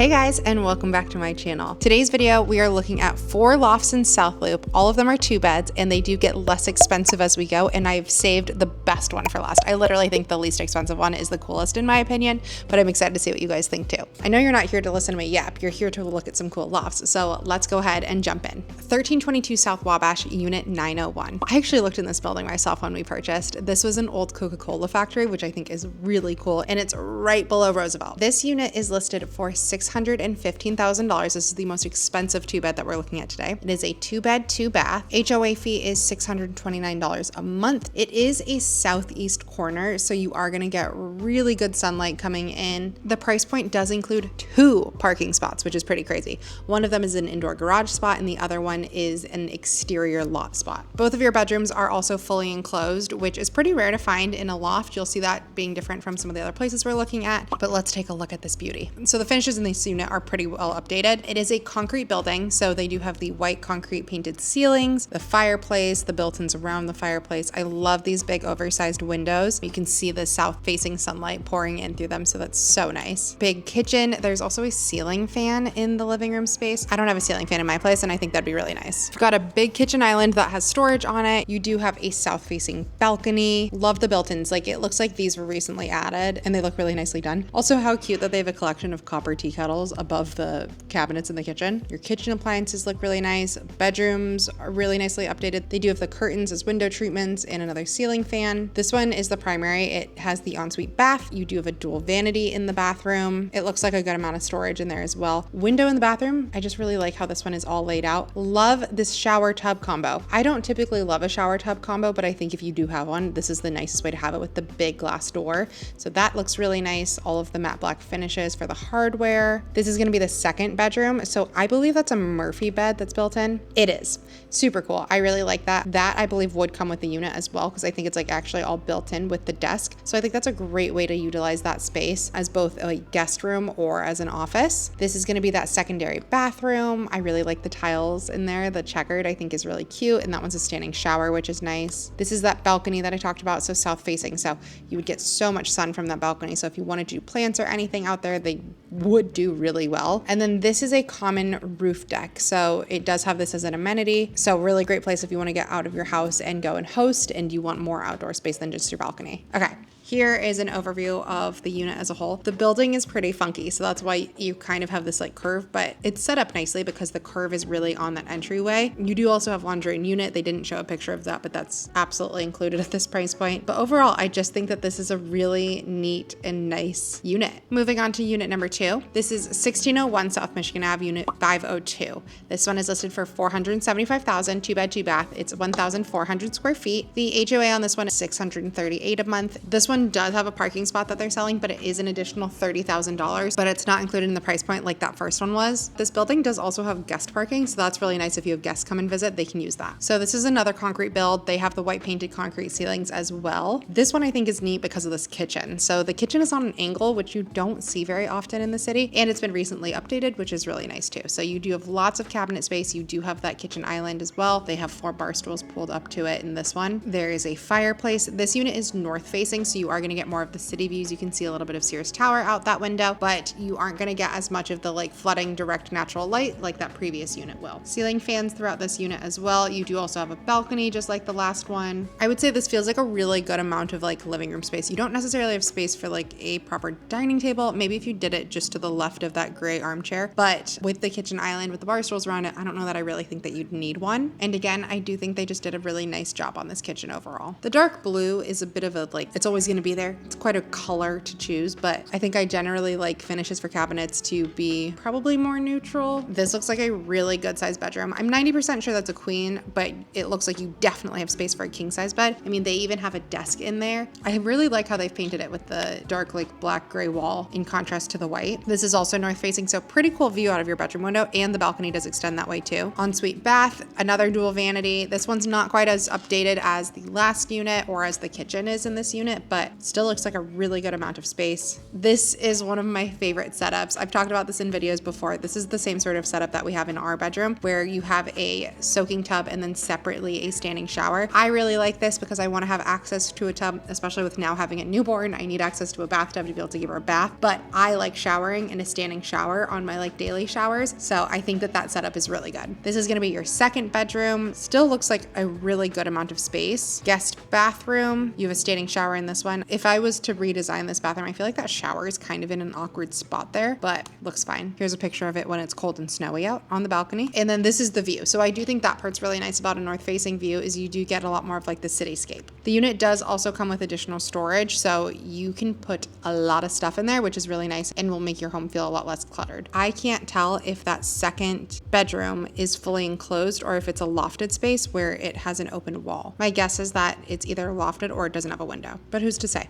Hey guys, and welcome back to my channel. Today's video, we are looking at 4 lofts in South Loop. All of them are 2 beds and they do get less expensive as we go, and I've saved the best one for last. I literally think the least expensive one is the coolest in my opinion, but I'm excited to see what you guys think too. I know you're not here to listen to me yap, you're here to look at some cool lofts, so let's go ahead and jump in. 1322 South Wabash, Unit 901. I actually looked in this building myself when we purchased. This was an old Coca-Cola factory, which I think is really cool, and it's right below Roosevelt. This unit is listed for $615,000. This is the most expensive 2-bed that we're looking at today. It is a 2-bed, 2-bath. HOA fee is $629 a month. It is a southeast corner, so you are going to get really good sunlight coming in. The price point does include 2 parking spots, which is pretty crazy. One of them is an indoor garage spot and the other one is an exterior lot spot. Both of your bedrooms are also fully enclosed, which is pretty rare to find in a loft. You'll see that being different from some of the other places we're looking at, but let's take a look at this beauty. So the finishes in this unit are pretty well updated. It is a concrete building, so they do have the white concrete painted ceilings, the fireplace, the built-ins around the fireplace. I love these big oversized windows. You can see the south-facing sunlight pouring in through them, so that's so nice. Big kitchen. There's also a ceiling fan in the living room space. I don't have a ceiling fan in my place, and I think that'd be really nice. We've got a big kitchen island that has storage on it. You do have a south-facing balcony. Love the built-ins. Like, it looks like these were recently added, and they look really nicely done. Also, how cute that they have a collection of copper tea kettles above the cabinets in the kitchen. Your kitchen appliances look really nice. Bedrooms are really nicely updated. They do have the curtains as window treatments and another ceiling fan. This one is the primary. It has the ensuite bath. You do have a dual vanity in the bathroom. It looks like a good amount of storage in there as well. Window in the bathroom. I just really like how this one is all laid out. Love this shower tub combo. I don't typically love a shower tub combo, but I think if you do have one, this is the nicest way to have it with the big glass door. So that looks really nice. All of the matte black finishes for the hardware. This is going to be the second bedroom. So I believe that's a Murphy bed that's built in. It is super cool. I really like that. That I believe would come with the unit as well, because I think it's like actually all built in with the desk. So I think that's a great way to utilize that space as both a guest room or as an office. This is going to be that secondary bathroom. I really like the tiles in there. The checkered I think is really cute. And that one's a standing shower, which is nice. This is that balcony that I talked about. So south facing. So you would get so much sun from that balcony. So if you wanted to do plants or anything out there, they would do really well. And then this is a common roof deck. So it does have this as an amenity. So really great place if you want to get out of your house and go and host and you want more outdoor space than just your balcony. Okay. Here is an overview of the unit as a whole. The building is pretty funky, so that's why you kind of have this like curve, but it's set up nicely because the curve is really on that entryway. You do also have laundry in unit. They didn't show a picture of that, but that's absolutely included at this price point. But overall, I just think that this is a really neat and nice unit. Moving on to unit number 2. This is 1601 South Michigan Ave, unit 502. This one is listed for $475,000, 2-bed, 2-bath. It's 1,400 square feet. The HOA on this one is $638 a month. This one does have a parking spot that they're selling, but it is an additional $30,000, but it's not included in the price point like that first one was. This building does also have guest parking, so that's really nice. If you have guests come and visit, they can use that. So this is another concrete build. They have the white painted concrete ceilings as well. This one I think is neat because of this kitchen. So the kitchen is on an angle, which you don't see very often in the city, and it's been recently updated, which is really nice too. So you do have lots of cabinet space. You do have that kitchen island as well. They have 4 bar stools pulled up to it in this one. There is a fireplace. This unit is north facing, so you are going to get more of the city views. You can see a little bit of Sears Tower out that window, but you aren't going to get as much of the like flooding direct natural light like that previous unit will. Ceiling fans throughout this unit as well. You do also have a balcony just like the last one. I would say this feels like a really good amount of like living room space. You don't necessarily have space for like a proper dining table. Maybe if you did it just to the left of that gray armchair, but with the kitchen island with the bar stools around it, I don't know that I really think that you'd need one. And again, I do think they just did a really nice job on this kitchen overall. The dark blue is a bit of a like, it's always going to be there. It's quite a color to choose, but I think I generally like finishes for cabinets to be probably more neutral. This looks like a really good size bedroom. I'm 90% sure that's a queen, but it looks like you definitely have space for a king size bed. I mean, they even have a desk in there. I really like how they've painted it with the dark like black gray wall in contrast to the white. This is also north facing, so pretty cool view out of your bedroom window, and the balcony does extend that way too. Ensuite bath, another dual vanity. This one's not quite as updated as the last unit or as the kitchen is in this unit, but but still looks like a really good amount of space. This is one of my favorite setups. I've talked about this in videos before. This is the same sort of setup that we have in our bedroom, where you have a soaking tub and then separately a standing shower. I really like this because I want to have access to a tub, especially with now having a newborn. I need access to a bathtub to be able to give her a bath, but I like showering in a standing shower on my like daily showers. So I think that that setup is really good. This is going to be your second bedroom. Still looks like a really good amount of space. Guest bathroom. You have a standing shower in this one. If I was to redesign this bathroom, I feel like that shower is kind of in an awkward spot there, but looks fine. Here's a picture of it when it's cold and snowy out on the balcony. And then this is the view. So I do think that part's really nice about a north facing view is you do get a lot more of like the cityscape. The unit does also come with additional storage, so you can put a lot of stuff in there, which is really nice and will make your home feel a lot less cluttered. I can't tell if that second bedroom is fully enclosed or if it's a lofted space where it has an open wall. My guess is that it's either lofted or it doesn't have a window, but who's to say?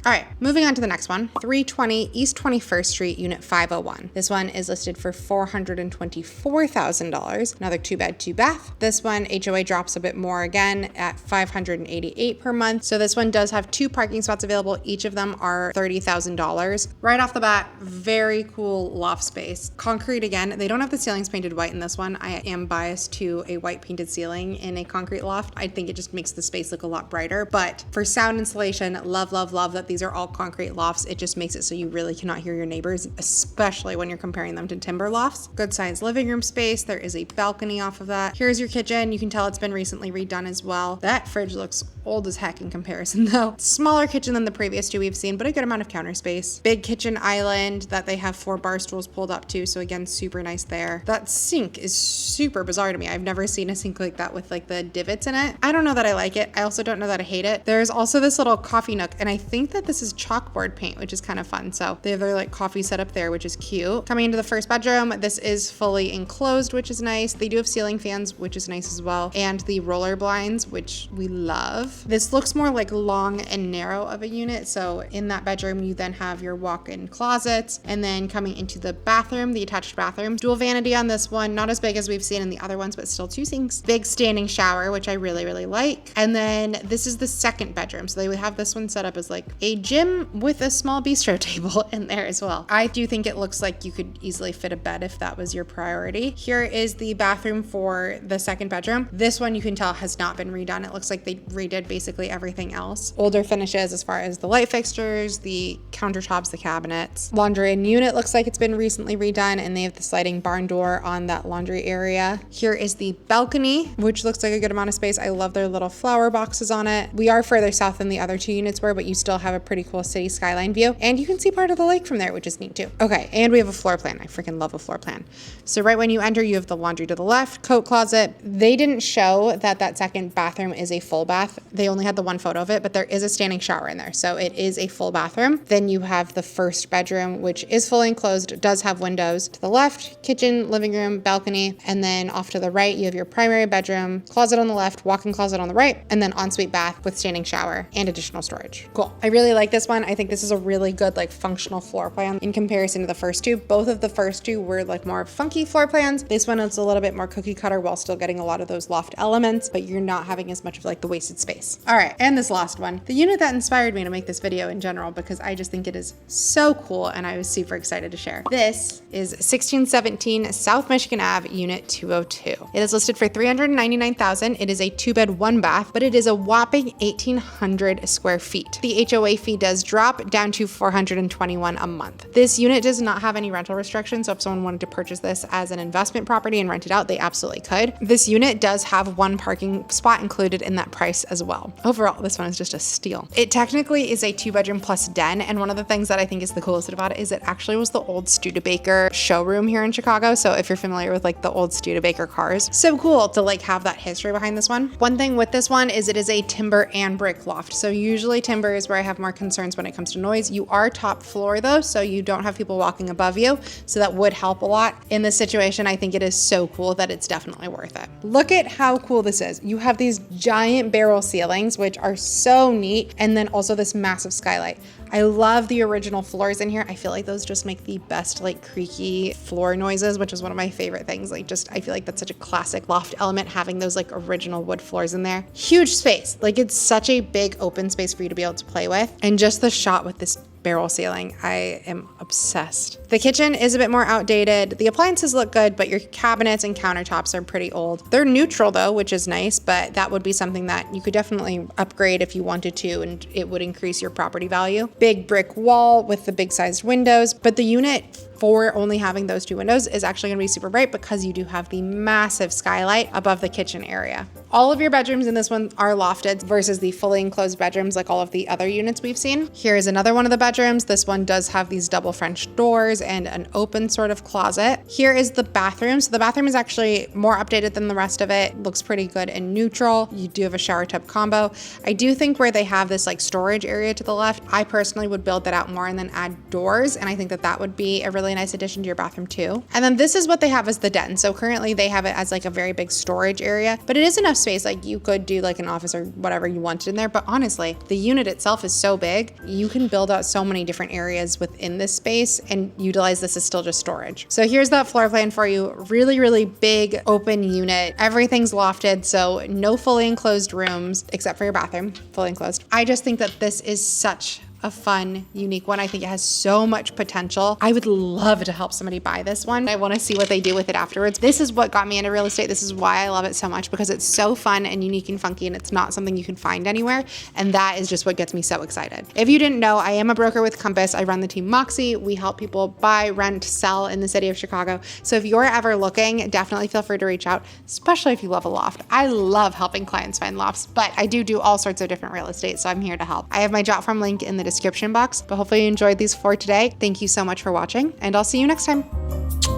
All right, moving on to the next one, 320 East 21st Street, Unit 501. This one is listed for $424,000. Another 2-bed, 2-bath. This one, HOA drops a bit more again at $588 per month. So this one does have 2 parking spots available. Each of them are $30,000. Right off the bat, very cool loft space. Concrete again. They don't have the ceilings painted white in this one. I am biased to a white painted ceiling in a concrete loft. I think it just makes the space look a lot brighter. But for sound insulation, love that these are all concrete lofts. It just makes it so you really cannot hear your neighbors, especially when you're comparing them to timber lofts. Good sized living room space. There is a balcony off of that. Here's your kitchen. You can tell it's been recently redone as well. That fridge looks old as heck in comparison though. Smaller kitchen than the previous 2 we've seen, but a good amount of counter space. Big kitchen island that they have 4 bar stools pulled up to. So again, super nice there. That sink is super bizarre to me. I've never seen a sink like that with like the divots in it. I don't know that I like it. I also don't know that I hate it. There's also this little coffee nook, and I think that this is chalkboard paint, which is kind of fun. So they have their like coffee set up there, which is cute. Coming into the first bedroom, this is fully enclosed, which is nice. They do have ceiling fans, which is nice as well. And the roller blinds, which we love. This looks more like long and narrow of a unit. So in that bedroom, you then have your walk-in closets. And then coming into the bathroom, the attached bathroom, dual vanity on this one, not as big as we've seen in the other ones, but still 2 sinks. Big standing shower, which I really, really like. And then this is the second bedroom. So they would have this one set up as like a gym with a small bistro table in there as well. I do think it looks like you could easily fit a bed if that was your priority. Here is the bathroom for the second bedroom. This one you can tell has not been redone. It looks like they redid basically everything else. Older finishes as far as the light fixtures, the countertops, the cabinets. Laundry and unit looks like it's been recently redone, and they have the sliding barn door on that laundry area. Here is the balcony, which looks like a good amount of space. I love their little flower boxes on it. We are further south than the other 2 units were, but you still have a pretty cool city skyline view, and you can see part of the lake from there, which is neat too. Okay, and we have a floor plan. I freaking love a floor plan. So right when you enter, you have the laundry to the left, coat closet. They didn't show that that second bathroom is a full bath. They only had the one photo of it, but there is a standing shower in there, so it is a full bathroom. Then you have the first bedroom, which is fully enclosed. It does have windows to the left, kitchen, living room, balcony, and then off to the right, you have your primary bedroom, closet on the left, walk-in closet on the right, and then ensuite bath with standing shower and additional storage. Cool. I really like this one. I think this is a really good like functional floor plan in comparison to the first 2. Both of the first 2 were like more funky floor plans. This one is a little bit more cookie cutter while still getting a lot of those loft elements, but you're not having as much of like the wasted space. All right, and this last one, the unit that inspired me to make this video in general, because I just think it is so cool and I was super excited to share. This is 1617 South Michigan Ave, Unit 202. It is listed for $399,000. It is a 2-bed, 1-bath, but it is a whopping 1,800 square feet. The HOA fee does drop down to $421 a month. This unit does not have any rental restrictions, so if someone wanted to purchase this as an investment property and rent it out, they absolutely could. This unit does have 1 parking spot included in that price as well. Overall, this one is just a steal. It technically is a 2-bedroom plus den, and one of the things that I think is the coolest about it is it actually was the old Studebaker showroom here in Chicago. So if you're familiar with like the old Studebaker cars, so cool to like have that history behind this one. One thing with this one is it is a timber and brick loft. So usually timber is where I have more concerns when it comes to noise. You are top floor though, so you don't have people walking above you. So that would help a lot. In this situation, I think it is so cool that it's definitely worth it. Look at how cool this is. You have these giant barrel ceilings ceilings, which are so neat. And then also this massive skylight. I love the original floors in here. I feel like those just make the best like creaky floor noises, which is one of my favorite things. Like just, I feel like that's such a classic loft element, having those like original wood floors in there. Huge space. Like it's such a big open space for you to be able to play with. And just the shot with this barrel ceiling, I am obsessed. The kitchen is a bit more outdated. The appliances look good, but your cabinets and countertops are pretty old. They're neutral though, which is nice, but that would be something that you could definitely upgrade if you wanted to, and it would increase your property value. Big brick wall with the big sized windows, but the unit for only having those 2 windows is actually gonna be super bright because you do have the massive skylight above the kitchen area. All of your bedrooms in this one are lofted versus the fully enclosed bedrooms like all of the other units we've seen. Here is another one of the bedrooms. This one does have these double French doors and an open sort of closet. Here is the bathroom. So the bathroom is actually more updated than the rest of it. Looks pretty good and neutral. You do have a shower tub combo. I do think where they have this like storage area to the left, I personally would build that out more and then add doors. And I think that that would be a really nice addition to your bathroom too. And then this is what they have as the den. So currently they have it as like a very big storage area, but it is enough space. Like you could do like an office or whatever you wanted in there. But honestly, the unit itself is so big, you can build out so many different areas within this space and utilize this as still just storage. So here's that floor plan for you. Really, really big open unit. Everything's lofted, so no fully enclosed rooms except for your bathroom, fully enclosed. I just think that this is such a fun, unique one. I think it has so much potential. I would love to help somebody buy this one. I want to see what they do with it afterwards. This is what got me into real estate. This is why I love it so much, because it's so fun and unique and funky, and it's not something you can find anywhere. And that is just what gets me so excited. If you didn't know, I am a broker with Compass. I run the team Moxie. We help people buy, rent, sell in the city of Chicago. So if you're ever looking, definitely feel free to reach out, especially if you love a loft. I love helping clients find lofts, but I do all sorts of different real estate, so I'm here to help. I have my Jot From link in the description box, but hopefully you enjoyed these 4 today. Thank you so much for watching, and I'll see you next time.